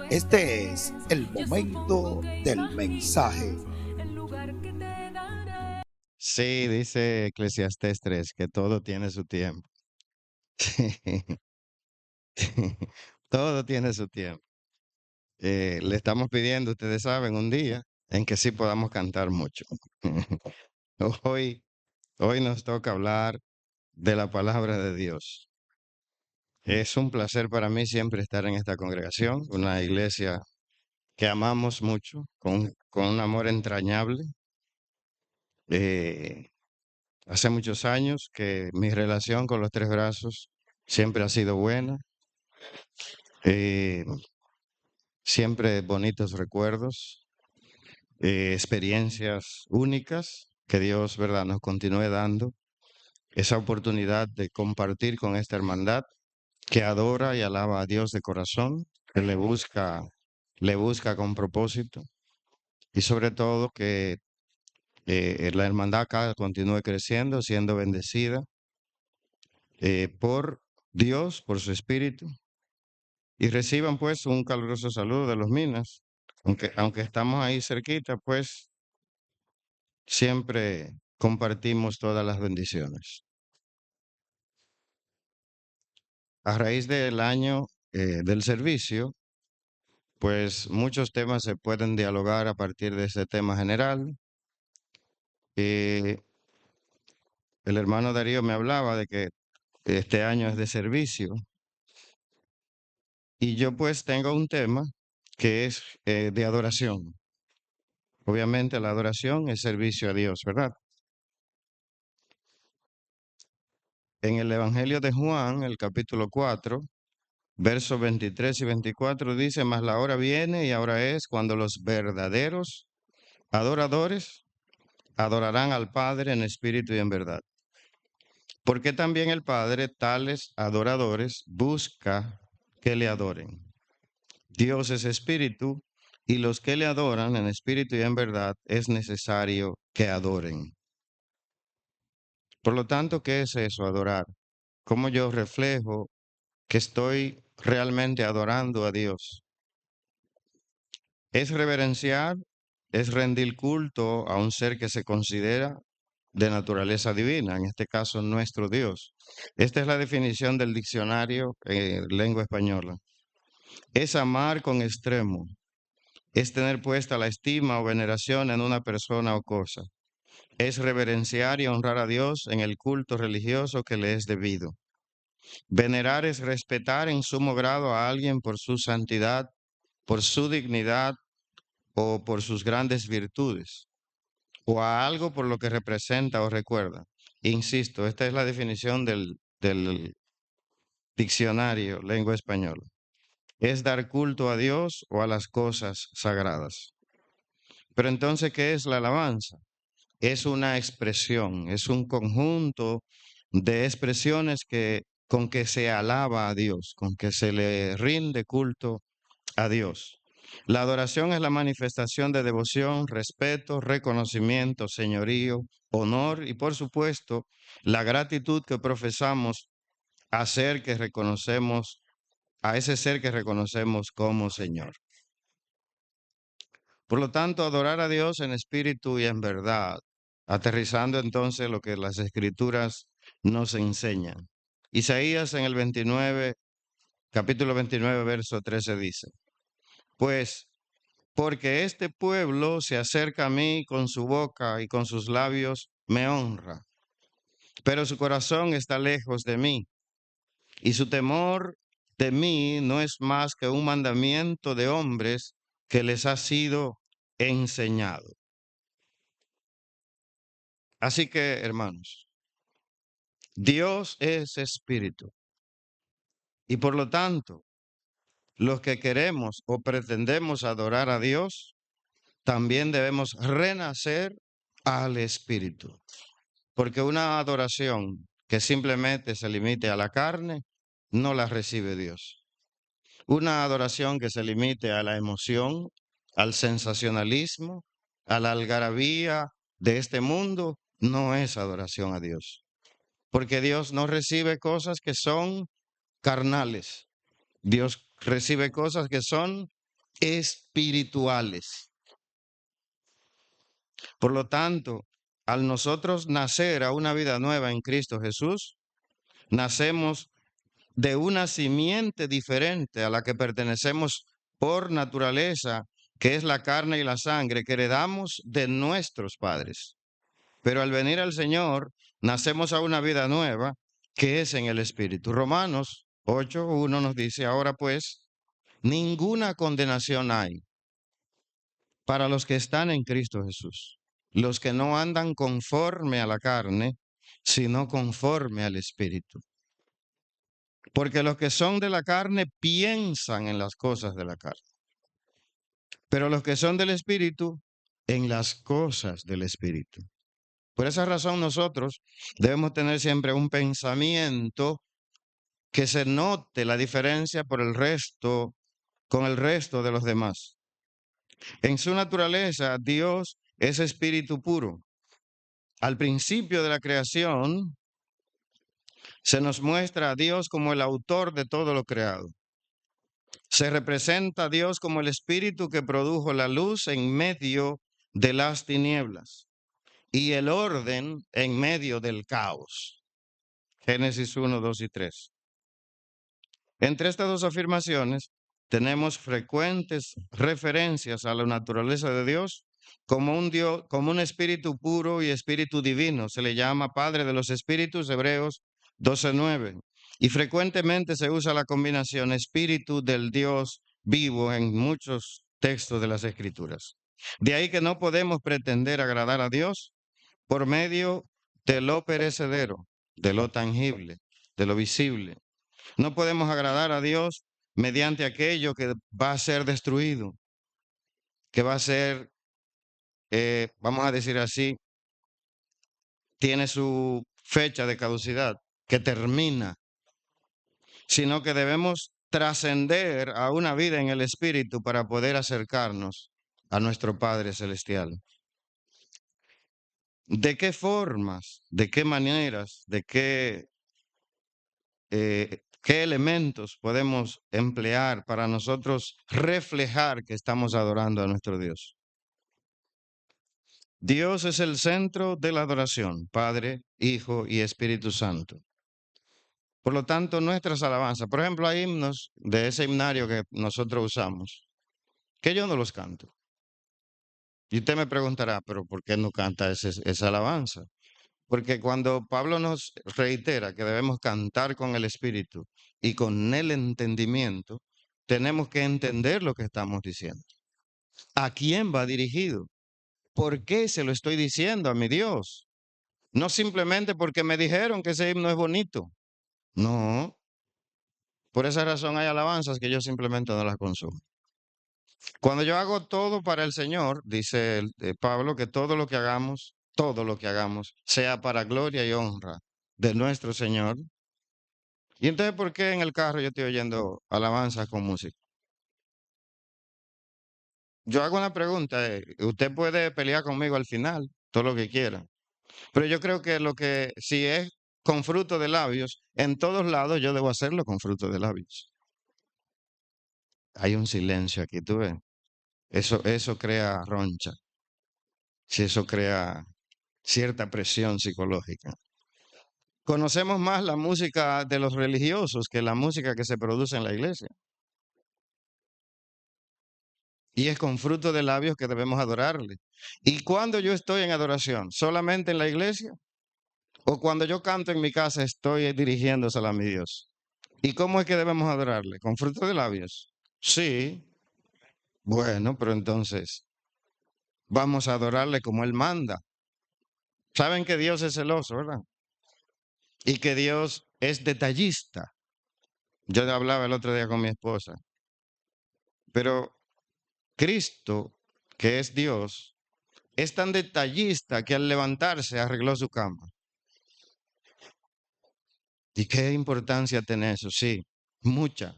Este es el momento del mensaje. Sí, dice Eclesiastés 3 que todo tiene su tiempo. Todo tiene su tiempo. Le estamos pidiendo, ustedes saben, un día en que sí podamos cantar mucho. Hoy, hoy nos toca hablar de la palabra de Dios. Es un placer para mí siempre estar en esta congregación, una iglesia que amamos mucho, con un amor entrañable. Eh, Hace muchos años que mi relación con los Tres Brazos siempre ha sido buena, eh, siempre bonitos recuerdos, experiencias únicas que Dios, ¿verdad?, nos continúe dando esa oportunidad de compartir con esta hermandad que adora y alaba a Dios de corazón, que le busca con propósito y sobre todo que la hermandad acá continúe creciendo, siendo bendecida por Dios, por su Espíritu, y reciban pues un caluroso saludo de los Minas. Aunque estamos ahí cerquita, pues siempre compartimos todas las bendiciones. A raíz del año del servicio, pues muchos temas se pueden dialogar a partir de ese tema general. Eh, el hermano Darío me hablaba de que este año es de servicio y yo pues tengo un tema que es de adoración. Obviamente la adoración es servicio a Dios, ¿verdad? En el Evangelio de Juan, el capítulo 4, versos 23 y 24 dice, mas la hora viene y ahora es cuando los verdaderos adoradores adorarán al Padre en espíritu y en verdad. Porque también el Padre tales adoradores busca que le adoren. Dios es espíritu y los que le adoran en espíritu y en verdad es necesario que adoren. Por lo tanto, ¿qué es eso, adorar? ¿Cómo yo reflejo que estoy realmente adorando a Dios? Es reverenciar, es rendir culto a un ser que se considera de naturaleza divina, en este caso nuestro Dios. Esta es la definición del diccionario lengua española. Es amar con extremo, es tener puesta la estima o veneración en una persona o cosa. Es reverenciar y honrar a Dios en el culto religioso que le es debido. Venerar es respetar en sumo grado a alguien por su santidad, por su dignidad o por sus grandes virtudes, o a algo por lo que representa o recuerda. Insisto, esta es la definición del diccionario lengua española. Es dar culto a Dios o a las cosas sagradas. Pero entonces, ¿qué es la alabanza? Es una expresión, es un conjunto de expresiones con que se alaba a Dios, con que se le rinde culto a Dios. La adoración es la manifestación de devoción, respeto, reconocimiento, señorío, honor y, por supuesto, la gratitud que profesamos a ese ser que reconocemos como Señor. Por lo tanto, adorar a Dios en espíritu y en verdad, aterrizando entonces lo que las Escrituras nos enseñan. Isaías en el 29, capítulo 29, verso 13 dice, pues porque este pueblo se acerca a mí con su boca y con sus labios me honra, pero su corazón está lejos de mí, y su temor de mí no es más que un mandamiento de hombres que les ha sido enseñado. Así que, hermanos, Dios es espíritu, y por lo tanto, los que queremos o pretendemos adorar a Dios, también debemos renacer al espíritu. Porque una adoración que simplemente se limite a la carne, no la recibe Dios. Una adoración que se limite a la emoción, al sensacionalismo, a la algarabía de este mundo, no es adoración a Dios. Porque Dios no recibe cosas que son carnales. Dios recibe cosas que son espirituales. Por lo tanto, al nosotros nacer a una vida nueva en Cristo Jesús, nacemos de una simiente diferente a la que pertenecemos por naturaleza, que es la carne y la sangre que heredamos de nuestros padres. Pero al venir al Señor, nacemos a una vida nueva que es en el Espíritu. Romanos 8:1 nos dice, ahora pues, ninguna condenación hay para los que están en Cristo Jesús, los que no andan conforme a la carne, sino conforme al Espíritu. Porque los que son de la carne piensan en las cosas de la carne, pero los que son del Espíritu, en las cosas del Espíritu. Por esa razón nosotros debemos tener siempre un pensamiento que se note la diferencia con el resto de los demás. En su naturaleza, Dios es espíritu puro. Al principio de la creación, se nos muestra a Dios como el autor de todo lo creado. Se representa a Dios como el espíritu que produjo la luz en medio de las tinieblas y el orden en medio del caos. Génesis 1, 2 y 3. Entre estas dos afirmaciones tenemos frecuentes referencias a la naturaleza de Dios Dios, como un espíritu puro y espíritu divino. Se le llama Padre de los Espíritus, Hebreos 12:9. Y frecuentemente se usa la combinación espíritu del Dios vivo en muchos textos de las Escrituras. De ahí que no podemos pretender agradar a Dios por medio de lo perecedero, de lo tangible, de lo visible. No podemos agradar a Dios mediante aquello que va a ser destruido, que va a ser, vamos a decir así, tiene su fecha de caducidad, que termina, sino que debemos trascender a una vida en el Espíritu para poder acercarnos a nuestro Padre Celestial. ¿De qué formas, de qué maneras, de qué elementos podemos emplear para nosotros reflejar que estamos adorando a nuestro Dios? Dios es el centro de la adoración, Padre, Hijo y Espíritu Santo. Por lo tanto, nuestras alabanzas, por ejemplo, hay himnos de ese himnario que nosotros usamos, que yo no los canto. Y usted me preguntará, pero ¿por qué no canta esa alabanza? Porque cuando Pablo nos reitera que debemos cantar con el Espíritu y con el entendimiento, tenemos que entender lo que estamos diciendo. ¿A quién va dirigido? ¿Por qué se lo estoy diciendo a mi Dios? No simplemente porque me dijeron que ese himno es bonito. No, por esa razón hay alabanzas que yo simplemente no las consumo. Cuando yo hago todo para el Señor, dice Pablo, que todo lo que hagamos, sea para gloria y honra de nuestro Señor. Y entonces, ¿por qué en el carro yo estoy oyendo alabanzas con música? Yo hago una pregunta, usted puede pelear conmigo al final, todo lo que quiera, pero yo creo que si es con fruto de labios, en todos lados yo debo hacerlo con fruto de labios. Hay un silencio aquí, tú ves. Eso crea roncha, si eso crea cierta presión psicológica. Conocemos más la música de los religiosos que la música que se produce en la iglesia. Y es con fruto de labios que debemos adorarle. ¿Y cuando yo estoy en adoración? ¿Solamente en la iglesia? ¿O cuando yo canto en mi casa estoy dirigiéndosela a mi Dios? ¿Y cómo es que debemos adorarle? ¿Con fruto de labios? Sí. Bueno, pero entonces vamos a adorarle como Él manda. Saben que Dios es celoso, ¿verdad? Y que Dios es detallista. Yo hablaba el otro día con mi esposa. Pero Cristo, que es Dios, es tan detallista que al levantarse arregló su cama. ¿Y qué importancia tiene eso? Sí, mucha.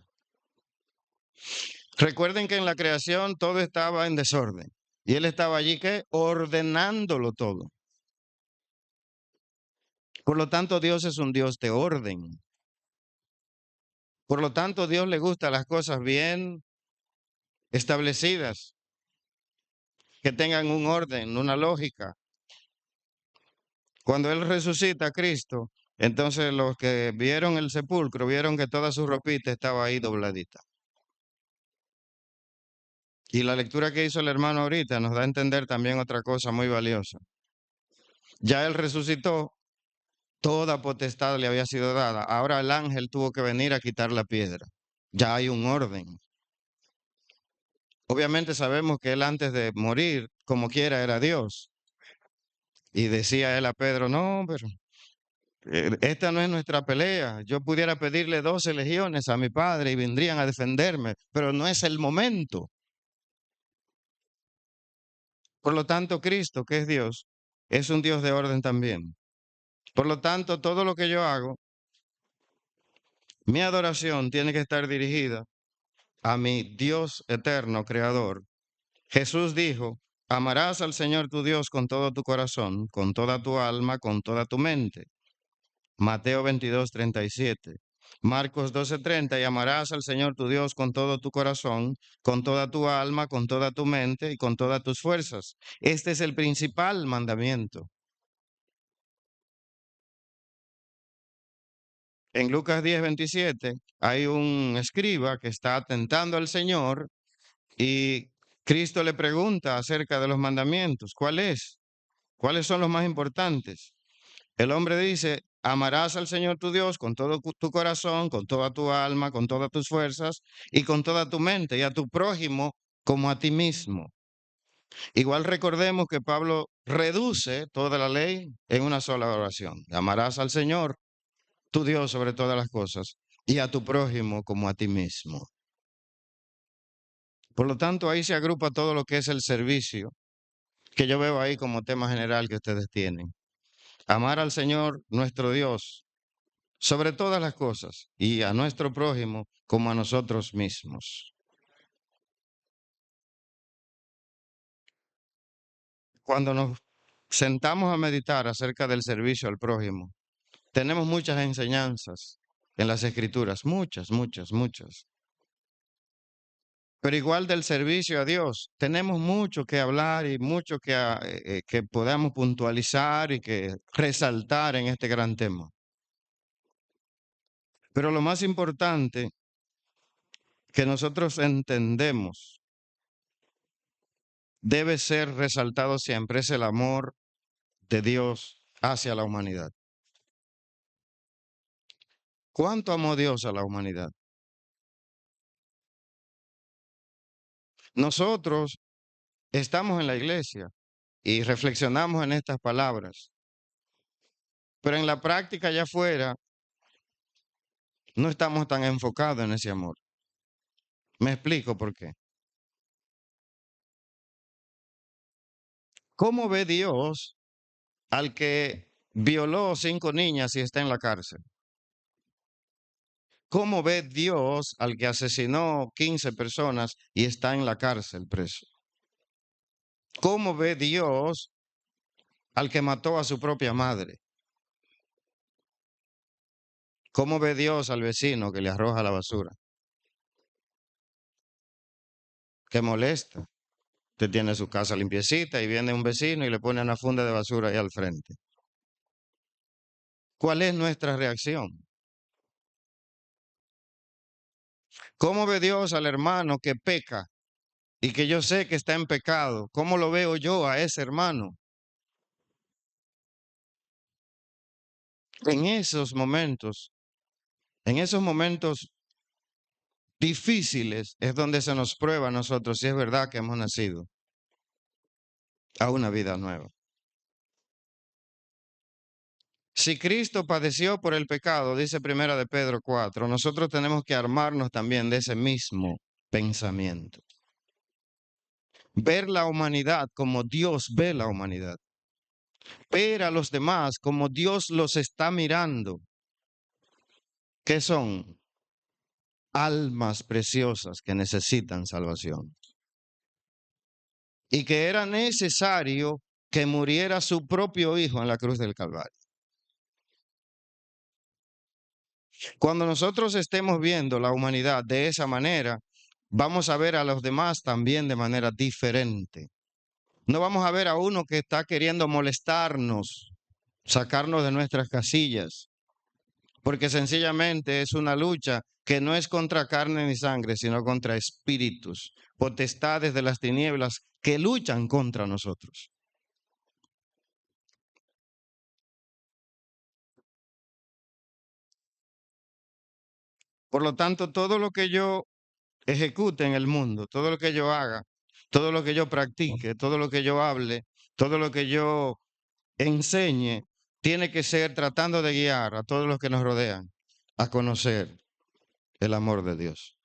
Recuerden que en la creación todo estaba en desorden y Él estaba allí que ordenándolo todo. Por lo tanto, Dios es un Dios de orden. Por lo tanto, a Dios le gustan las cosas bien establecidas, que tengan un orden, una lógica. Cuando Él resucita a Cristo, entonces los que vieron el sepulcro vieron que toda su ropita estaba ahí dobladita. Y la lectura que hizo el hermano ahorita nos da a entender también otra cosa muy valiosa. Ya Él resucitó, toda potestad le había sido dada. Ahora el ángel tuvo que venir a quitar la piedra. Ya hay un orden. Obviamente sabemos que Él antes de morir, como quiera, era Dios. Y decía él a Pedro, no, pero esta no es nuestra pelea. Yo pudiera pedirle 12 legiones a mi padre y vendrían a defenderme, pero no es el momento. Por lo tanto, Cristo, que es Dios, es un Dios de orden también. Por lo tanto, todo lo que yo hago, mi adoración tiene que estar dirigida a mi Dios eterno, creador. Jesús dijo, amarás al Señor tu Dios con todo tu corazón, con toda tu alma, con toda tu mente. Mateo 22:37. Marcos 12:30, y amarás al Señor tu Dios con todo tu corazón, con toda tu alma, con toda tu mente y con todas tus fuerzas. Este es el principal mandamiento. En Lucas 10:27 hay un escriba que está atentando al Señor y Cristo le pregunta acerca de los mandamientos. ¿Cuál es? ¿Cuáles son los más importantes? El hombre dice, amarás al Señor tu Dios con todo tu corazón, con toda tu alma, con todas tus fuerzas y con toda tu mente, y a tu prójimo como a ti mismo. Igual recordemos que Pablo reduce toda la ley en una sola oración. Amarás al Señor tu Dios sobre todas las cosas y a tu prójimo como a ti mismo. Por lo tanto, ahí se agrupa todo lo que es el servicio, que yo veo ahí como tema general que ustedes tienen. Amar al Señor nuestro Dios sobre todas las cosas y a nuestro prójimo como a nosotros mismos. Cuando nos sentamos a meditar acerca del servicio al prójimo, tenemos muchas enseñanzas en las Escrituras, muchas, muchas, muchas. Pero igual del servicio a Dios, tenemos mucho que hablar y mucho que podamos puntualizar y que resaltar en este gran tema. Pero lo más importante que nosotros entendemos debe ser resaltado siempre es el amor de Dios hacia la humanidad. ¿Cuánto amó Dios a la humanidad? Nosotros estamos en la iglesia y reflexionamos en estas palabras, pero en la práctica allá afuera no estamos tan enfocados en ese amor. Me explico por qué. ¿Cómo ve Dios al que violó 5 niñas y está en la cárcel? ¿Cómo ve Dios al que asesinó 15 personas y está en la cárcel preso? ¿Cómo ve Dios al que mató a su propia madre? ¿Cómo ve Dios al vecino que le arroja la basura? Que molesta. Usted tiene su casa limpiecita y viene un vecino y le pone una funda de basura ahí al frente. ¿Cuál es nuestra reacción? ¿Cómo ve Dios al hermano que peca y que yo sé que está en pecado? ¿Cómo lo veo yo a ese hermano? En esos momentos difíciles es donde se nos prueba a nosotros si es verdad que hemos nacido a una vida nueva. Si Cristo padeció por el pecado, dice Primera de Pedro 4, nosotros tenemos que armarnos también de ese mismo pensamiento. Ver la humanidad como Dios ve la humanidad. Ver a los demás como Dios los está mirando. ¿Qué son? Almas preciosas que necesitan salvación. Y que era necesario que muriera su propio hijo en la cruz del Calvario. Cuando nosotros estemos viendo la humanidad de esa manera, vamos a ver a los demás también de manera diferente. No vamos a ver a uno que está queriendo molestarnos, sacarnos de nuestras casillas, porque sencillamente es una lucha que no es contra carne ni sangre, sino contra espíritus, potestades de las tinieblas que luchan contra nosotros. Por lo tanto, todo lo que yo ejecute en el mundo, todo lo que yo haga, todo lo que yo practique, todo lo que yo hable, todo lo que yo enseñe, tiene que ser tratando de guiar a todos los que nos rodean a conocer el amor de Dios.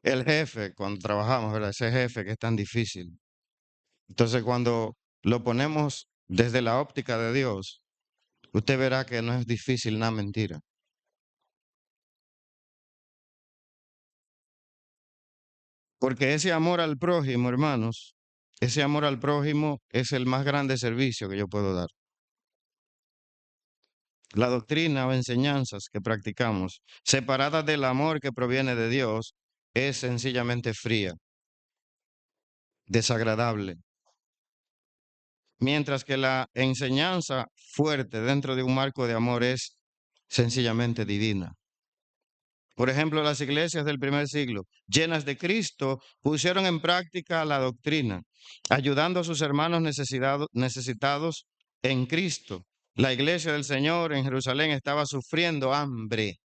El jefe, cuando trabajamos, ¿verdad? Ese jefe que es tan difícil. Entonces, cuando lo ponemos desde la óptica de Dios, usted verá que no es difícil nada mentira. Porque ese amor al prójimo, hermanos, ese amor al prójimo es el más grande servicio que yo puedo dar. La doctrina o enseñanzas que practicamos, separadas del amor que proviene de Dios, es sencillamente fría, desagradable. Mientras que la enseñanza fuerte dentro de un marco de amor es sencillamente divina. Por ejemplo, las iglesias del primer siglo, llenas de Cristo, pusieron en práctica la doctrina, ayudando a sus hermanos necesitados en Cristo. La iglesia del Señor en Jerusalén estaba sufriendo hambre,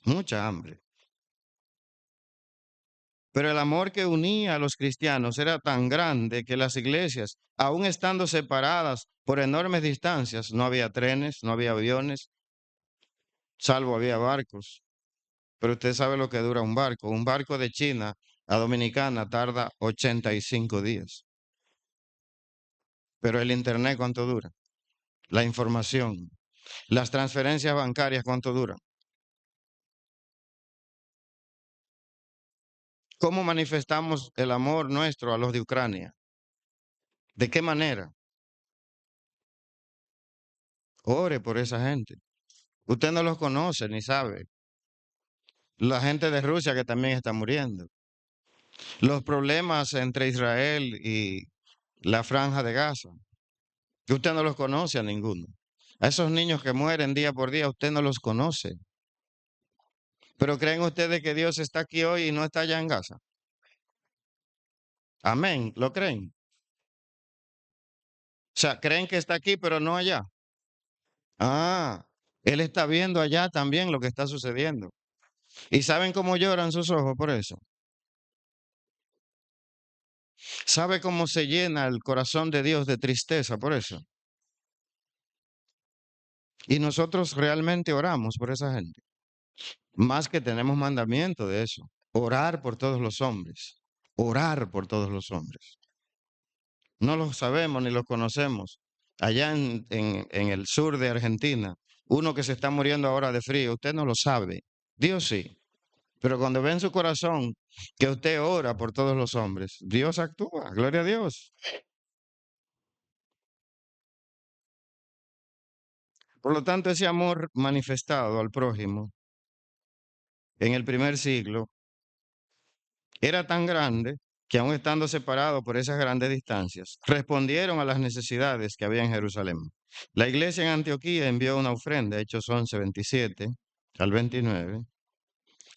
mucha hambre. Pero el amor que unía a los cristianos era tan grande que las iglesias, aun estando separadas por enormes distancias, no había trenes, no había aviones, salvo había barcos. Pero usted sabe lo que dura un barco. Un barco de China a Dominicana tarda 85 días. Pero el Internet, ¿cuánto dura? La información, las transferencias bancarias, ¿cuánto duran? ¿Cómo manifestamos el amor nuestro a los de Ucrania? ¿De qué manera? Ore por esa gente. Usted no los conoce ni sabe. La gente de Rusia que también está muriendo. Los problemas entre Israel y la franja de Gaza. Que usted no los conoce a ninguno. A esos niños que mueren día por día, usted no los conoce. Pero ¿creen ustedes que Dios está aquí hoy y no está allá en Gaza? Amén. ¿Lo creen? O sea, creen que está aquí, pero no allá. Ah, Él está viendo allá también lo que está sucediendo. ¿Y saben cómo lloran sus ojos por eso? ¿Sabe cómo se llena el corazón de Dios de tristeza por eso? Y nosotros realmente oramos por esa gente. Más que tenemos mandamiento de eso. Orar por todos los hombres. Orar por todos los hombres. No los sabemos ni los conocemos. Allá en el sur de Argentina, uno que se está muriendo ahora de frío, usted no lo sabe. Dios sí. Pero cuando ve en su corazón que usted ora por todos los hombres, Dios actúa. Gloria a Dios. Por lo tanto, ese amor manifestado al prójimo en el primer siglo era tan grande que aun estando separados por esas grandes distancias, respondieron a las necesidades que había en Jerusalén. La iglesia en Antioquía envió una ofrenda, Hechos 11, 27 al 29,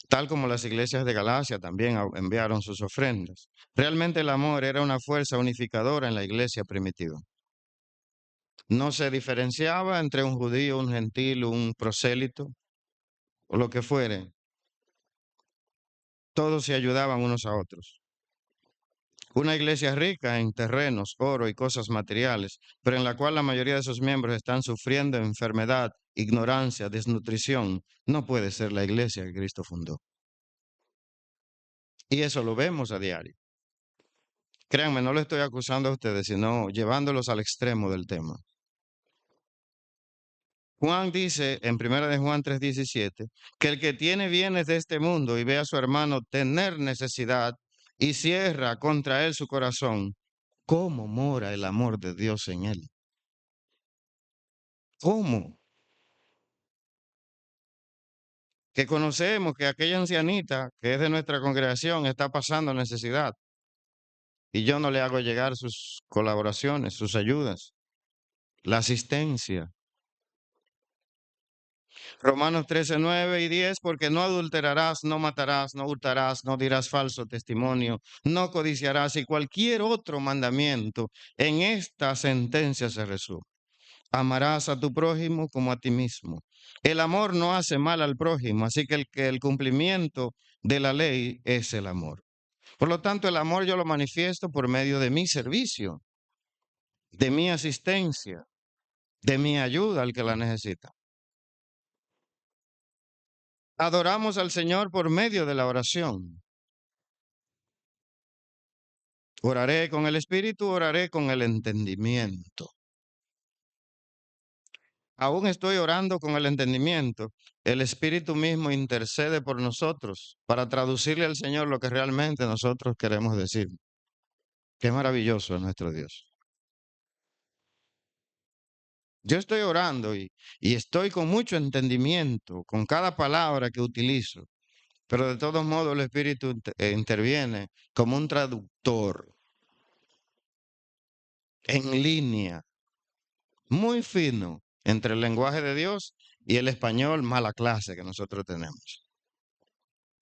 tal como las iglesias de Galacia también enviaron sus ofrendas. Realmente el amor era una fuerza unificadora en la iglesia primitiva. No se diferenciaba entre un judío, un gentil, un prosélito o lo que fuere. Todos se ayudaban unos a otros. Una iglesia rica en terrenos, oro y cosas materiales, pero en la cual la mayoría de sus miembros están sufriendo enfermedad, ignorancia, desnutrición, no puede ser la iglesia que Cristo fundó. Y eso lo vemos a diario. Créanme, no le estoy acusando a ustedes, sino llevándolos al extremo del tema. Juan dice en 1 de Juan 3:17 que el que tiene bienes de este mundo y ve a su hermano tener necesidad y cierra contra él su corazón, ¿cómo mora el amor de Dios en él? ¿Cómo? que conocemos que aquella ancianita que es de nuestra congregación está pasando necesidad y yo no le hago llegar sus colaboraciones, sus ayudas, la asistencia. Romanos 13, 9 y 10, porque no adulterarás, no matarás, no hurtarás, no dirás falso testimonio, no codiciarás y cualquier otro mandamiento en esta sentencia se resume. Amarás a tu prójimo como a ti mismo. El amor no hace mal al prójimo, así que el cumplimiento de la ley es el amor. Por lo tanto, el amor yo lo manifiesto por medio de mi servicio, de mi asistencia, de mi ayuda al que la necesita. Adoramos al Señor por medio de la oración. Oraré con el espíritu, oraré con el entendimiento. Aún estoy orando con el entendimiento. El Espíritu mismo intercede por nosotros para traducirle al Señor lo que realmente nosotros queremos decir. Qué maravilloso es nuestro Dios. Yo estoy orando y estoy con mucho entendimiento con cada palabra que utilizo, pero de todos modos el Espíritu interviene como un traductor en línea, muy fino, entre el lenguaje de Dios y el español mala clase que nosotros tenemos.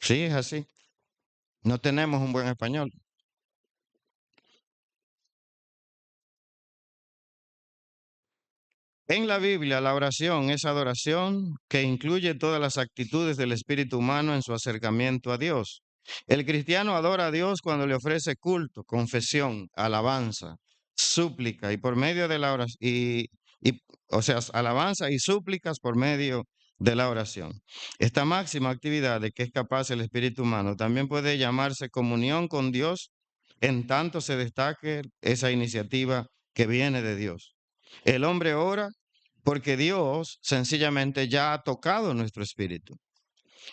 Sí, es así. No tenemos un buen español. En la Biblia, la oración es adoración que incluye todas las actitudes del espíritu humano en su acercamiento a Dios. El cristiano adora a Dios cuando le ofrece culto, confesión, alabanza, súplica y por medio de la oración, o sea, alabanza y súplicas por medio de la oración. Esta máxima actividad de que es capaz el espíritu humano también puede llamarse comunión con Dios en tanto se destaque esa iniciativa que viene de Dios. El hombre ora porque Dios sencillamente ya ha tocado nuestro espíritu.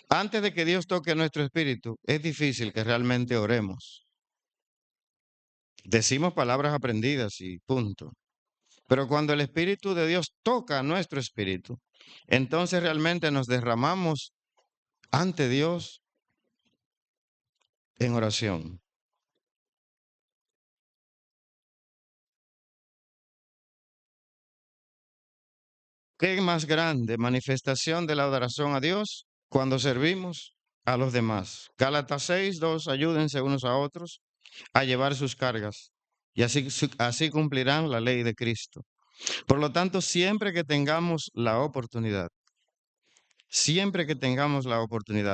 Antes de que Dios toque nuestro espíritu, es difícil que realmente oremos. Decimos palabras aprendidas y punto. Pero cuando el Espíritu de Dios toca nuestro espíritu, entonces realmente nos derramamos ante Dios en oración. ¿Qué más grande manifestación de la adoración a Dios cuando servimos a los demás? Gálatas 6:2, ayúdense unos a otros a llevar sus cargas y así cumplirán la ley de Cristo. Por lo tanto, siempre que tengamos la oportunidad,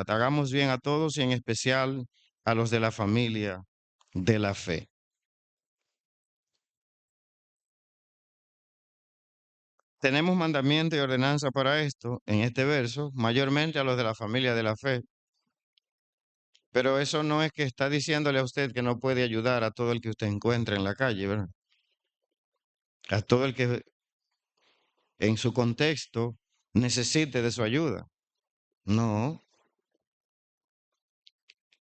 hagamos bien a todos y en especial a los de la familia de la fe. Tenemos mandamiento y ordenanza para esto en este verso, mayormente a los de la familia de la fe. Pero eso no es que está diciéndole a usted que no puede ayudar a todo el que usted encuentre en la calle, ¿verdad? A todo el que en su contexto necesite de su ayuda. No,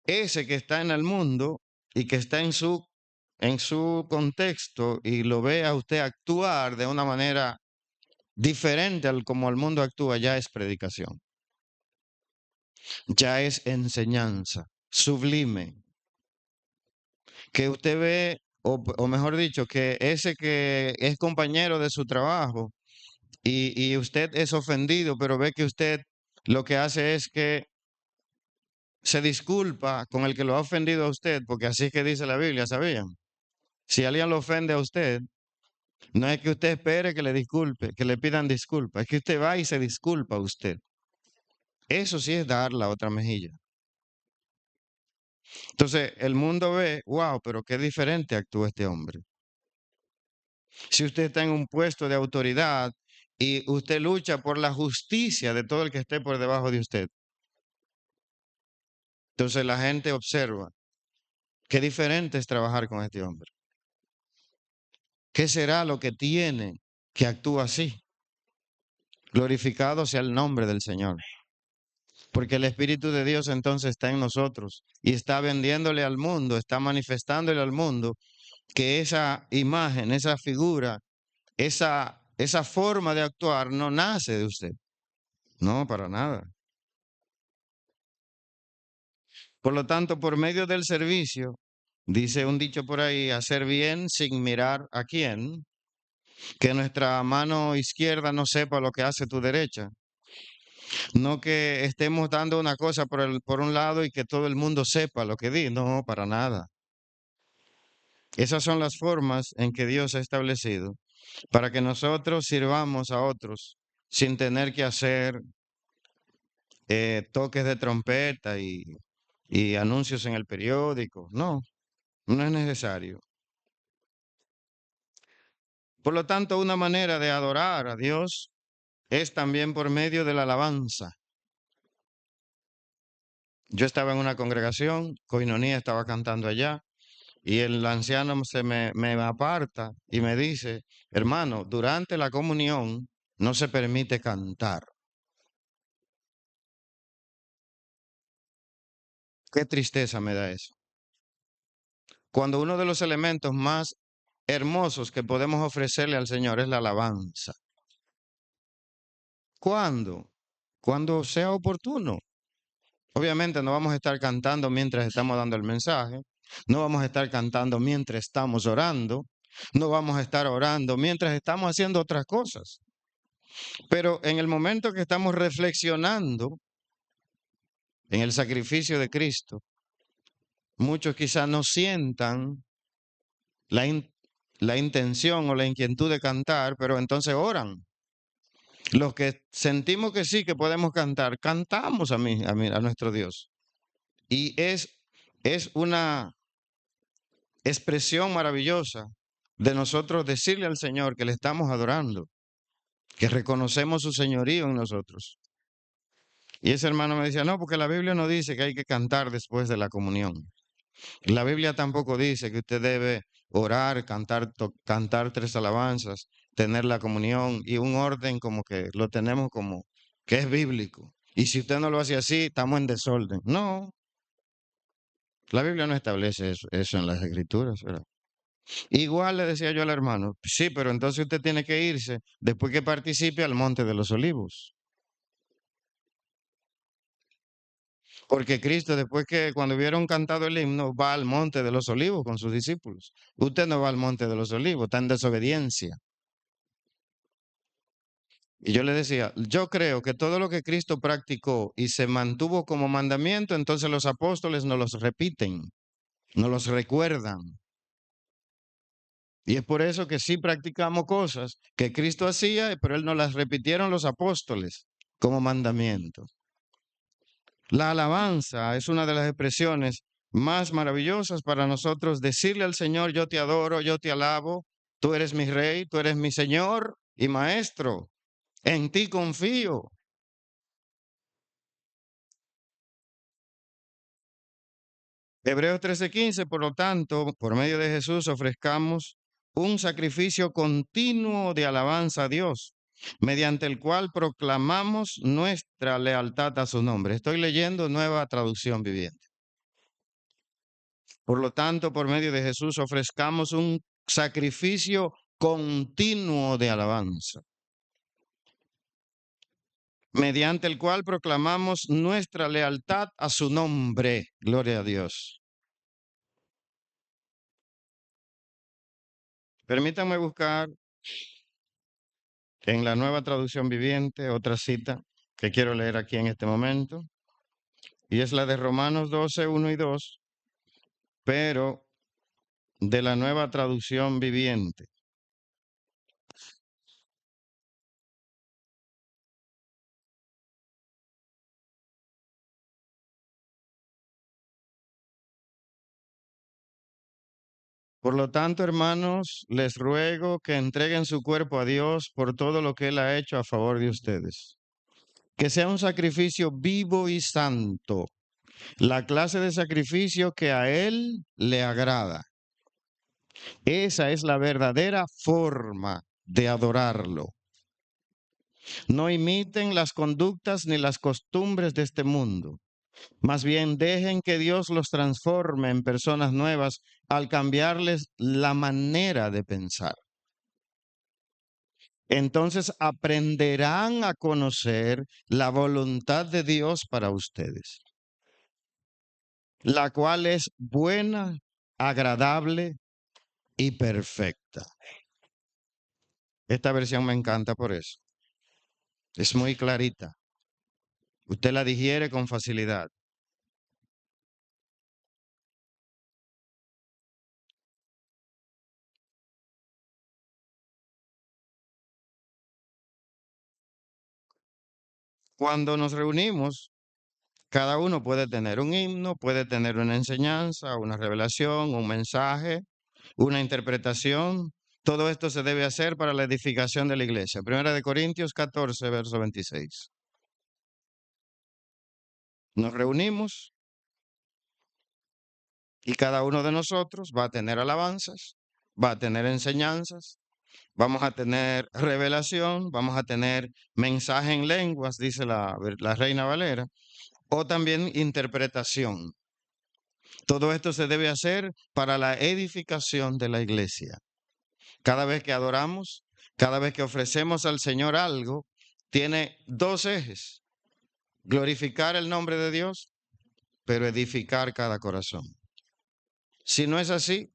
ese que está en el mundo y que está en su contexto y lo ve a usted actuar de una manera diferente al como el mundo actúa, ya es predicación, ya es enseñanza sublime, que usted ve, o mejor dicho, que ese que es compañero de su trabajo y usted es ofendido, pero ve que usted lo que hace es que se disculpa con el que lo ha ofendido a usted, porque así es que dice la Biblia, ¿sabían? Si alguien lo ofende a usted, no es que usted espere que le disculpe, que le pidan disculpas, es que usted va y se disculpa a usted. Eso sí es dar la otra mejilla. Entonces, el mundo ve, wow, pero qué diferente actúa este hombre. Si usted está en un puesto de autoridad y usted lucha por la justicia de todo el que esté por debajo de usted, entonces la gente observa, qué diferente es trabajar con este hombre. ¿Qué será lo que tiene que actúa así? Glorificado sea el nombre del Señor. Porque el Espíritu de Dios entonces está en nosotros y está vendiéndole al mundo, está manifestándole al mundo que esa imagen, esa figura, esa forma de actuar no nace de usted. No, para nada. Por lo tanto, por medio del servicio, dice un dicho por ahí, hacer bien sin mirar a quién, que nuestra mano izquierda no sepa lo que hace tu derecha, no que estemos dando una cosa por un lado y que todo el mundo sepa lo que di, no, para nada. Esas son las formas en que Dios ha establecido para que nosotros sirvamos a otros sin tener que hacer toques de trompeta y anuncios en el periódico. No, no es necesario. Por lo tanto, una manera de adorar a Dios es también por medio de la alabanza. Yo estaba en una congregación, Coinonía estaba cantando allá, y el anciano me aparta y me dice, hermano, durante la comunión no se permite cantar. Qué tristeza me da eso. Cuando uno de los elementos más hermosos que podemos ofrecerle al Señor es la alabanza. ¿Cuándo? Cuando sea oportuno. Obviamente no vamos a estar cantando mientras estamos dando el mensaje, no vamos a estar cantando mientras estamos orando, no vamos a estar orando mientras estamos haciendo otras cosas. Pero en el momento que estamos reflexionando en el sacrificio de Cristo, muchos quizás no sientan la, la intención o la inquietud de cantar, pero entonces oran. Los que sentimos que sí, que podemos cantar, cantamos a nuestro Dios. Y es una expresión maravillosa de nosotros decirle al Señor que le estamos adorando, que reconocemos su señorío en nosotros. Y ese hermano me decía, no, porque la Biblia no dice que hay que cantar después de la comunión. La Biblia tampoco dice que usted debe orar, cantar tres alabanzas, tener la comunión y un orden como que lo tenemos como que es bíblico. Y si usted no lo hace así, estamos en desorden. No, la Biblia no establece eso en las escrituras, ¿verdad? Igual le decía yo al hermano, sí, pero entonces usted tiene que irse después que participe al Monte de los Olivos. Porque Cristo, después que cuando hubieron cantado el himno, va al Monte de los Olivos con sus discípulos. Usted no va al Monte de los Olivos, está en desobediencia. Y yo le decía, yo creo que todo lo que Cristo practicó y se mantuvo como mandamiento, entonces los apóstoles no los repiten, no los recuerdan. Y es por eso que sí practicamos cosas que Cristo hacía, pero él no las repitieron los apóstoles como mandamiento. La alabanza es una de las expresiones más maravillosas para nosotros decirle al Señor, yo te adoro, yo te alabo, tú eres mi rey, tú eres mi Señor y maestro, en ti confío. Hebreos 13:15, por lo tanto, por medio de Jesús ofrezcamos un sacrificio continuo de alabanza a Dios, mediante el cual proclamamos nuestra lealtad a su nombre. Estoy leyendo Nueva Traducción Viviente. Por lo tanto, por medio de Jesús ofrezcamos un sacrificio continuo de alabanza, mediante el cual proclamamos nuestra lealtad a su nombre. Gloria a Dios. Permítanme buscar en la Nueva Traducción Viviente otra cita que quiero leer aquí en este momento, y es la de Romanos 12, 1 y 2, pero de la Nueva Traducción Viviente. Por lo tanto, hermanos, les ruego que entreguen su cuerpo a Dios por todo lo que Él ha hecho a favor de ustedes. Que sea un sacrificio vivo y santo, la clase de sacrificio que a Él le agrada. Esa es la verdadera forma de adorarlo. No imiten las conductas ni las costumbres de este mundo. Más bien dejen que Dios los transforme en personas nuevas al cambiarles la manera de pensar. Entonces aprenderán a conocer la voluntad de Dios para ustedes. la cual es buena, agradable y perfecta. Esta versión me encanta por eso. Es muy clarita. Usted la digiere con facilidad. Cuando nos reunimos, cada uno puede tener un himno, puede tener una enseñanza, una revelación, un mensaje, una interpretación. Todo esto se debe hacer para la edificación de la iglesia. Primera de Corintios 14, verso 26. Nos reunimos y cada uno de nosotros va a tener alabanzas, va a tener enseñanzas, vamos a tener revelación, vamos a tener mensaje en lenguas, dice la Reina Valera, o también interpretación. Todo esto se debe hacer para la edificación de la iglesia. Cada vez que adoramos, cada vez que ofrecemos al Señor algo, tiene dos ejes: glorificar el nombre de Dios, pero edificar cada corazón. Si no es así,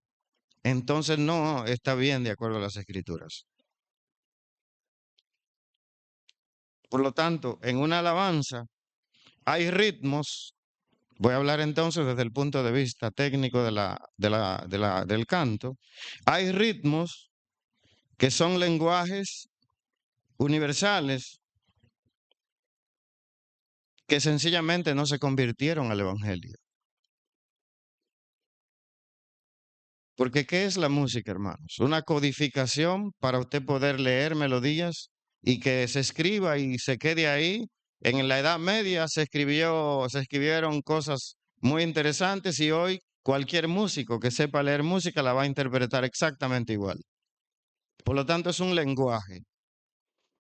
entonces no está bien de acuerdo a las Escrituras. Por lo tanto, en una alabanza hay ritmos. Voy a hablar entonces desde el punto de vista técnico del canto. Hay ritmos que son lenguajes universales que sencillamente no se convirtieron al Evangelio. Porque ¿qué es la música, hermanos? Una codificación para usted poder leer melodías y que se escriba y se quede ahí. En la Edad Media se escribieron cosas muy interesantes y hoy cualquier músico que sepa leer música la va a interpretar exactamente igual. Por lo tanto, es un lenguaje.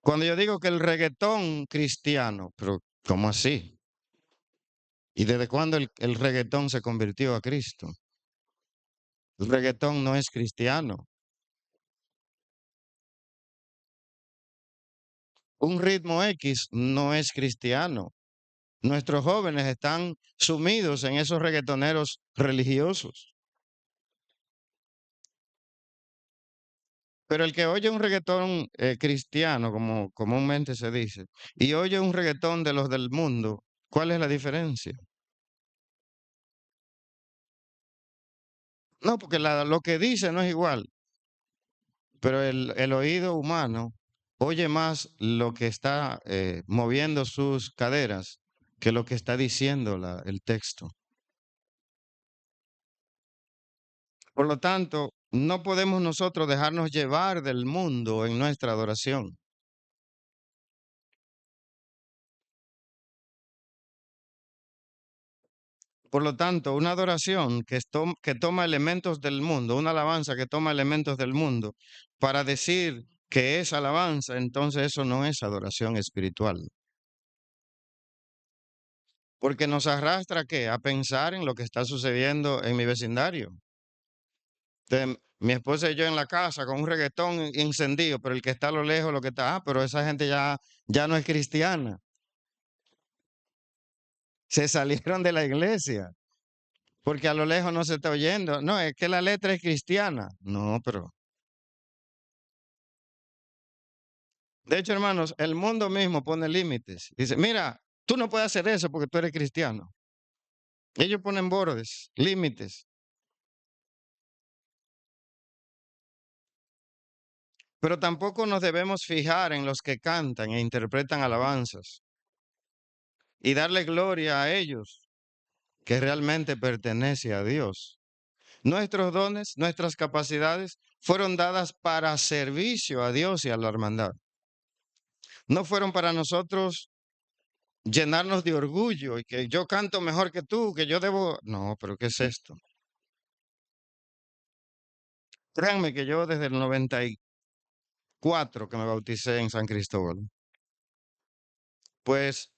Cuando yo digo que el reggaetón cristiano, pero ¿cómo así? ¿Y desde cuándo el reggaetón se convirtió a Cristo? El reggaetón no es cristiano. Un ritmo X no es cristiano. Nuestros jóvenes están sumidos en esos reggaetoneros religiosos. Pero el que oye un reggaetón cristiano, como comúnmente se dice, y oye un reggaetón de los del mundo, ¿cuál es la diferencia? No, porque lo que dice no es igual, pero el oído humano oye más lo que está moviendo sus caderas que lo que está diciendo el texto. Por lo tanto, no podemos nosotros dejarnos llevar del mundo en nuestra adoración. Por lo tanto, una adoración que toma elementos del mundo, una alabanza que toma elementos del mundo para decir que es alabanza, entonces eso no es adoración espiritual. Porque nos arrastra ¿qué? A pensar en lo que está sucediendo en mi vecindario. Mi esposa y yo en la casa con un reggaetón encendido, pero el que está a lo lejos, lo que está, pero esa gente ya no es cristiana. Se salieron de la iglesia, porque a lo lejos no se está oyendo. No, es que la letra es cristiana. No, pero... De hecho, hermanos, el mundo mismo pone límites. Dice, mira, tú no puedes hacer eso porque tú eres cristiano. Ellos ponen bordes, límites. Pero tampoco nos debemos fijar en los que cantan e interpretan alabanzas y darle gloria a ellos, que realmente pertenece a Dios. Nuestros dones, nuestras capacidades fueron dadas para servicio a Dios y a la hermandad. No fueron para nosotros llenarnos de orgullo y que yo canto mejor que tú, que yo debo... No, pero ¿qué es esto? Créanme que yo desde el 94 que me bauticé en San Cristóbal, pues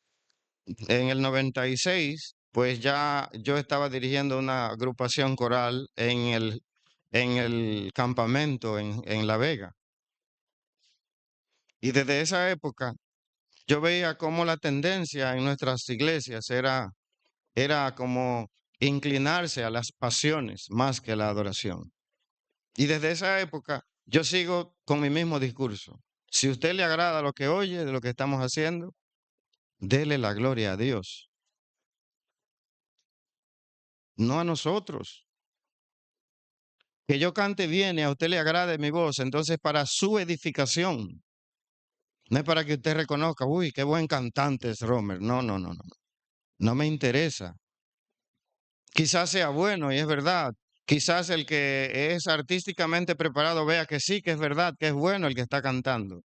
en el 96, pues ya yo estaba dirigiendo una agrupación coral en el campamento en La Vega. Y desde esa época yo veía cómo la tendencia en nuestras iglesias era como inclinarse a las pasiones más que a la adoración. Y desde esa época yo sigo con mi mismo discurso. Si a usted le agrada lo que oye de lo que estamos haciendo, dele la gloria a Dios, no a nosotros. Que yo cante bien y a usted le agrade mi voz, entonces para su edificación, no es para que usted reconozca, uy, qué buen cantante es Romer. No, no, no, no. No me interesa. Quizás sea bueno y es verdad. Quizás el que es artísticamente preparado vea que sí, que es verdad, que es bueno el que está cantando.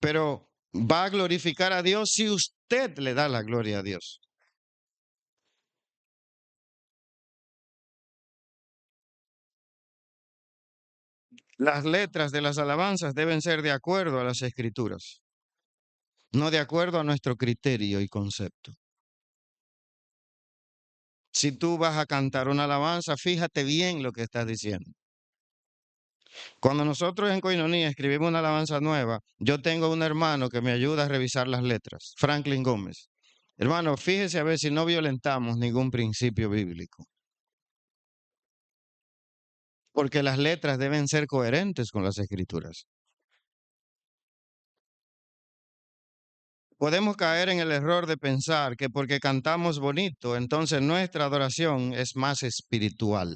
Pero va a glorificar a Dios si usted le da la gloria a Dios. Las letras de las alabanzas deben ser de acuerdo a las escrituras, no de acuerdo a nuestro criterio y concepto. Si tú vas a cantar una alabanza, fíjate bien lo que estás diciendo. Cuando nosotros en Coinonía escribimos una alabanza nueva, yo tengo un hermano que me ayuda a revisar las letras, Franklin Gómez. Hermano, fíjese a ver si no violentamos ningún principio bíblico, porque las letras deben ser coherentes con las escrituras. Podemos caer en el error de pensar que porque cantamos bonito, entonces nuestra adoración es más espiritual.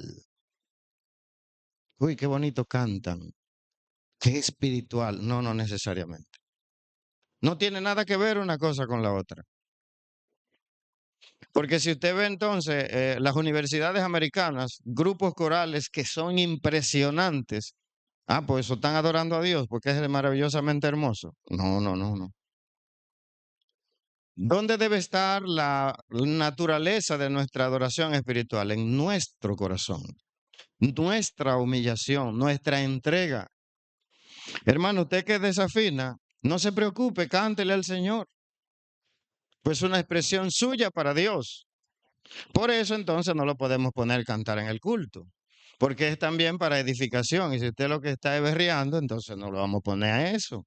Uy, qué bonito cantan. Qué espiritual. No, no necesariamente. No tiene nada que ver una cosa con la otra. Porque si usted ve entonces las universidades americanas, grupos corales que son impresionantes, pues eso están adorando a Dios porque es maravillosamente hermoso. No, no, no, no. ¿Dónde debe estar la naturaleza de nuestra adoración espiritual? En nuestro corazón, nuestra humillación, nuestra entrega. Hermano, usted que desafina, no se preocupe, cántele al Señor. Pues una expresión suya para Dios. Por eso entonces no lo podemos poner a cantar en el culto, porque es también para edificación. Y si usted lo que está es berreando, entonces no lo vamos a poner a eso.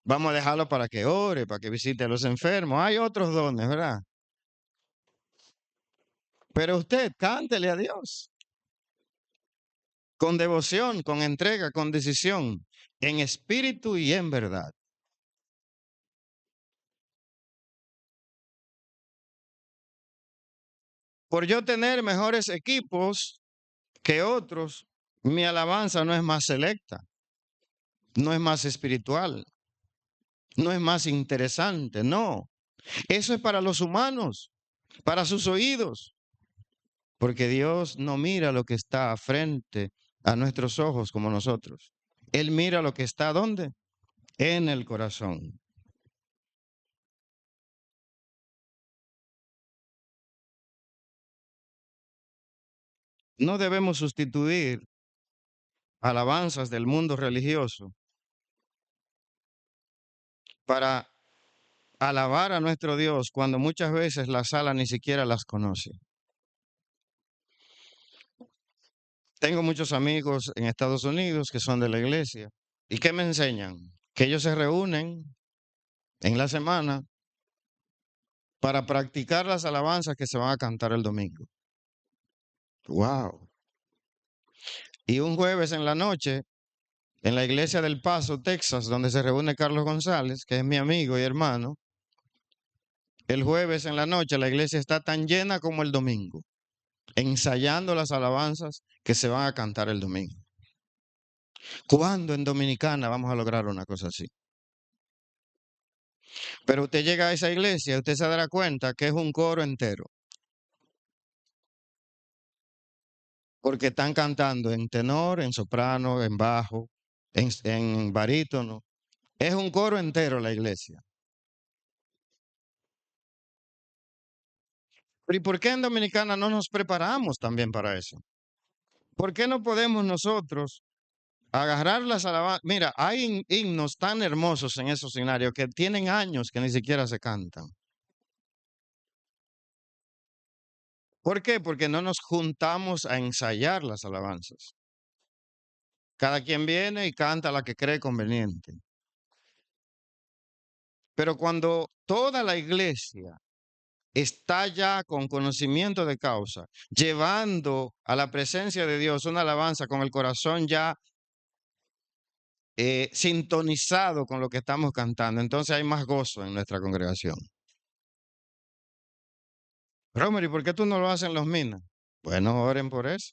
Vamos a dejarlo para que ore, para que visite a los enfermos. Hay otros dones, ¿verdad? Pero usted cántele a Dios con devoción, con entrega, con decisión, en espíritu y en verdad. Por yo tener mejores equipos que otros, mi alabanza no es más selecta, no es más espiritual, no es más interesante, no. Eso es para los humanos, para sus oídos, porque Dios no mira lo que está frente a nuestros ojos como nosotros. Él mira lo que está ¿dónde? En el corazón. No debemos sustituir alabanzas del mundo religioso para alabar a nuestro Dios cuando muchas veces la sala ni siquiera las conoce. Tengo muchos amigos en Estados Unidos que son de la iglesia. ¿Y qué me enseñan? Que ellos se reúnen en la semana para practicar las alabanzas que se van a cantar el domingo. Wow. Y un jueves en la noche, en la iglesia del Paso, Texas, donde se reúne Carlos González, que es mi amigo y hermano, el jueves en la noche la iglesia está tan llena como el domingo, ensayando las alabanzas que se van a cantar el domingo. ¿Cuándo en Dominicana vamos a lograr una cosa así? Pero usted llega a esa iglesia, usted se dará cuenta que es un coro entero, porque están cantando en tenor, en soprano, en bajo, en barítono. Es un coro entero la iglesia. Pero ¿y por qué en Dominicana no nos preparamos también para eso? ¿Por qué no podemos nosotros agarrar las alabanzas? Mira, hay himnos tan hermosos en esos escenarios que tienen años que ni siquiera se cantan. ¿Por qué? Porque no nos juntamos a ensayar las alabanzas. Cada quien viene y canta la que cree conveniente. Pero cuando toda la iglesia está ya con conocimiento de causa, llevando a la presencia de Dios una alabanza con el corazón ya sintonizado con lo que estamos cantando, entonces hay más gozo en nuestra congregación. Romer, ¿y por qué tú no lo haces en los minas? Bueno, oren por eso.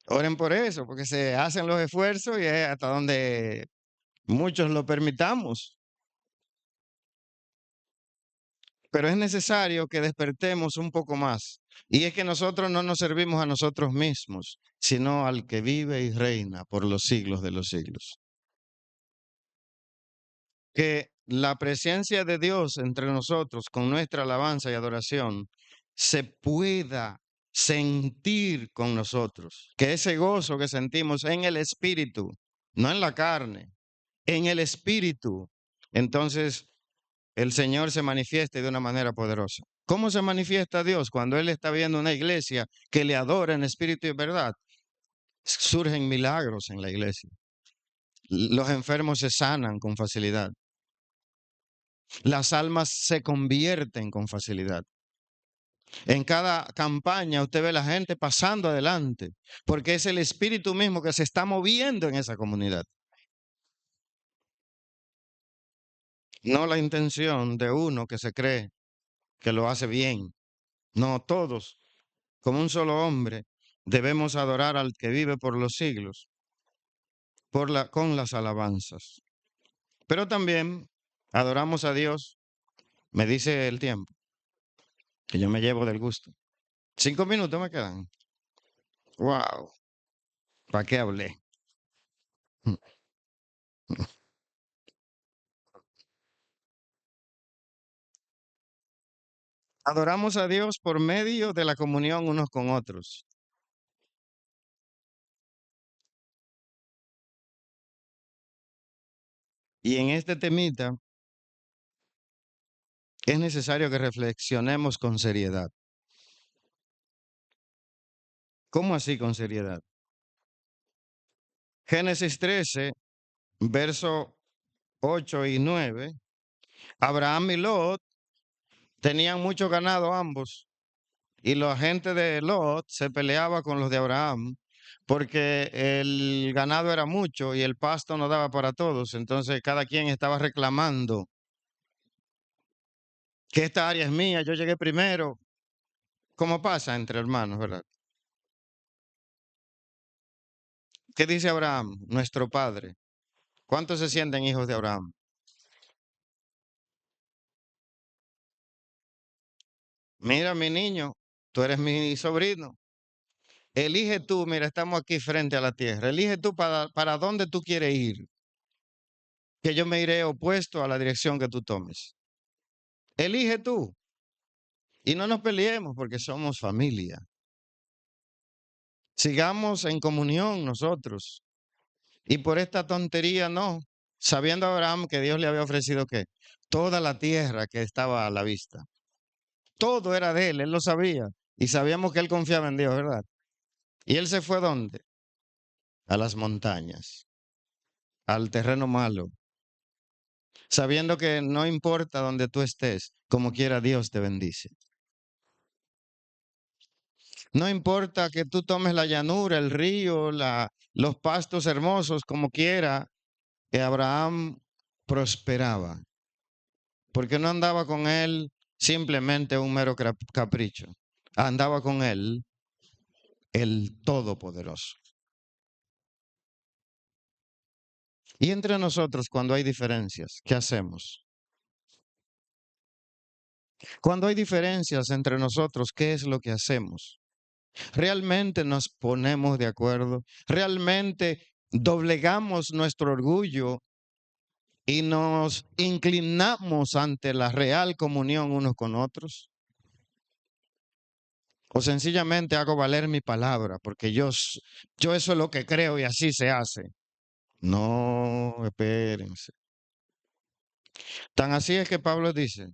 Oren por eso, porque se hacen los esfuerzos y es hasta donde muchos lo permitamos. Pero es necesario que despertemos un poco más. Y es que nosotros no nos servimos a nosotros mismos, sino al que vive y reina por los siglos de los siglos. Que la presencia de Dios entre nosotros con nuestra alabanza y adoración se pueda sentir con nosotros. Que ese gozo que sentimos en el espíritu, no en la carne, en el espíritu, entonces el Señor se manifieste de una manera poderosa. ¿Cómo se manifiesta Dios? Cuando Él está viendo una iglesia que le adora en espíritu y verdad. Surgen milagros en la iglesia. Los enfermos se sanan con facilidad. Las almas se convierten con facilidad. En cada campaña usted ve a la gente pasando adelante, porque es el espíritu mismo que se está moviendo en esa comunidad. No la intención de uno que se cree que lo hace bien. No, todos, como un solo hombre, debemos adorar al que vive por los siglos, con las alabanzas. Pero también adoramos a Dios, me dice el tiempo, que yo me llevo del gusto. 5 minutos me quedan. Wow, ¿para qué hablé? Adoramos a Dios por medio de la comunión unos con otros. Y en este temita es necesario que reflexionemos con seriedad. ¿Cómo así con seriedad? Génesis 13, verso 8 y 9. Abraham y Lot tenían mucho ganado ambos. Y la gente de Lot se peleaba con los de Abraham porque el ganado era mucho y el pasto no daba para todos. Entonces cada quien estaba reclamando que esta área es mía, yo llegué primero. Como pasa entre hermanos, ¿verdad? ¿Qué dice Abraham, nuestro padre? ¿Cuántos se sienten hijos de Abraham? Mira, mi niño, tú eres mi sobrino. Elige tú, mira, estamos aquí frente a la tierra. Elige tú para dónde tú quieres ir, que yo me iré opuesto a la dirección que tú tomes. Elige tú. Y no nos peleemos porque somos familia. Sigamos en comunión nosotros. Y por esta tontería no. Sabiendo Abraham que Dios le había ofrecido qué? Toda la tierra que estaba a la vista. Todo era de él lo sabía. Y sabíamos que él confiaba en Dios, ¿verdad? ¿Y él se fue dónde? A las montañas, al terreno malo, sabiendo que no importa donde tú estés, como quiera Dios te bendice. No importa que tú tomes la llanura, el río, los pastos hermosos, como quiera, que Abraham prosperaba, porque no andaba con él simplemente un mero capricho, andaba con él el Todopoderoso. Y entre nosotros, cuando hay diferencias, ¿qué hacemos? Cuando hay diferencias entre nosotros, ¿qué es lo que hacemos? ¿Realmente nos ponemos de acuerdo? ¿Realmente doblegamos nuestro orgullo y nos inclinamos ante la real comunión unos con otros? ¿O sencillamente hago valer mi palabra porque yo eso es lo que creo y así se hace? No, espérense. Tan así es que Pablo dice,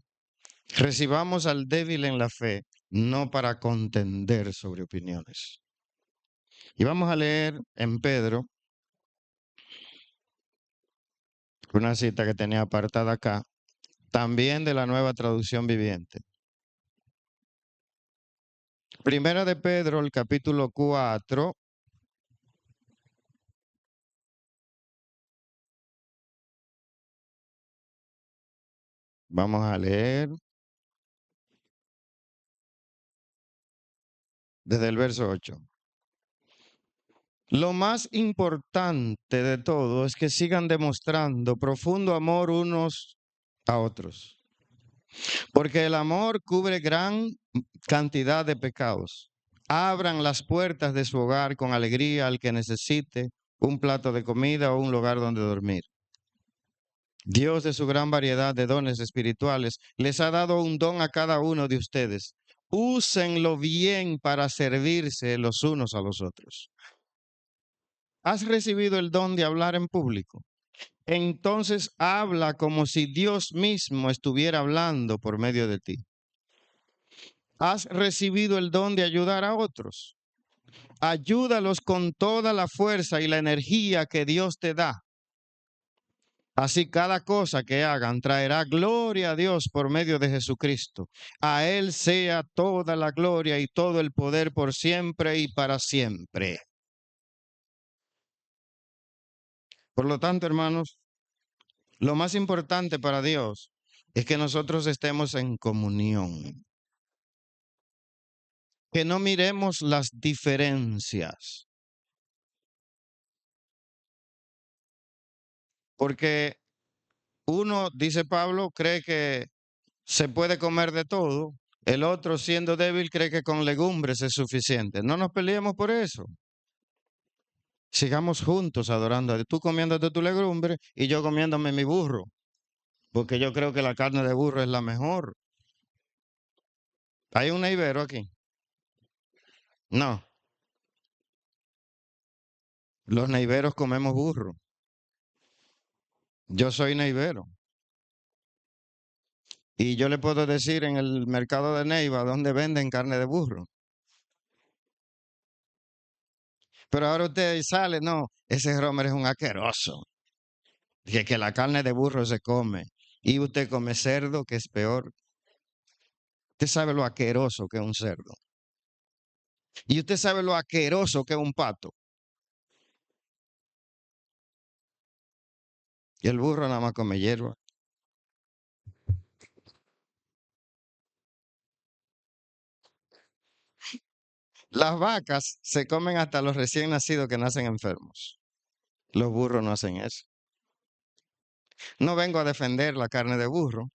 recibamos al débil en la fe, no para contender sobre opiniones. Y vamos a leer en Pedro, una cita que tenía apartada acá, También de la Nueva Traducción Viviente. Primera de Pedro, el capítulo 4. Vamos a leer desde el verso 8. Lo más importante de todo es que sigan demostrando profundo amor unos a otros, porque el amor cubre gran cantidad de pecados. Abran las puertas de su hogar con alegría al que necesite un plato de comida o un lugar donde dormir. Dios, de su gran variedad de dones espirituales, les ha dado un don a cada uno de ustedes. Úsenlo bien para servirse los unos a los otros. ¿Has recibido el don de hablar en público? Entonces habla como si Dios mismo estuviera hablando por medio de ti. ¿Has recibido el don de ayudar a otros? Ayúdalos con toda la fuerza y la energía que Dios te da. Así cada cosa que hagan traerá gloria a Dios por medio de Jesucristo. A Él sea toda la gloria y todo el poder por siempre y para siempre. Por lo tanto, hermanos, lo más importante para Dios es que nosotros estemos en comunión. Que no miremos las diferencias. Porque uno, dice Pablo, cree que se puede comer de todo. El otro, siendo débil, cree que con legumbres es suficiente. No nos peleemos por eso. Sigamos juntos adorando a Dios. Tú comiéndote tu legumbre y yo comiéndome mi burro. Porque yo creo que la carne de burro es la mejor. ¿Hay un neivero aquí? No. Los neiveros comemos burro. Yo soy neivero. Y yo le puedo decir en el mercado de Neiva donde venden carne de burro. Pero ahora usted sale, no, ese Romer es un asqueroso. Que la carne de burro se come. Y usted come cerdo, que es peor. Usted sabe lo asqueroso que es un cerdo. Y usted sabe lo asqueroso que es un pato. Y el burro nada más come hierba. Las vacas se comen hasta los recién nacidos que nacen enfermos. Los burros no hacen eso. No vengo a defender la carne de burro,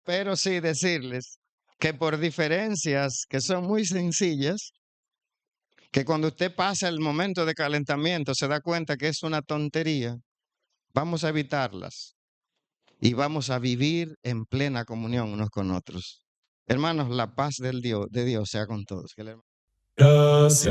pero sí decirles que por diferencias que son muy sencillas, que cuando usted pasa el momento de calentamiento se da cuenta que es una tontería, vamos a evitarlas y vamos a vivir en plena comunión unos con otros. Hermanos, la paz de Dios sea con todos. Gracias.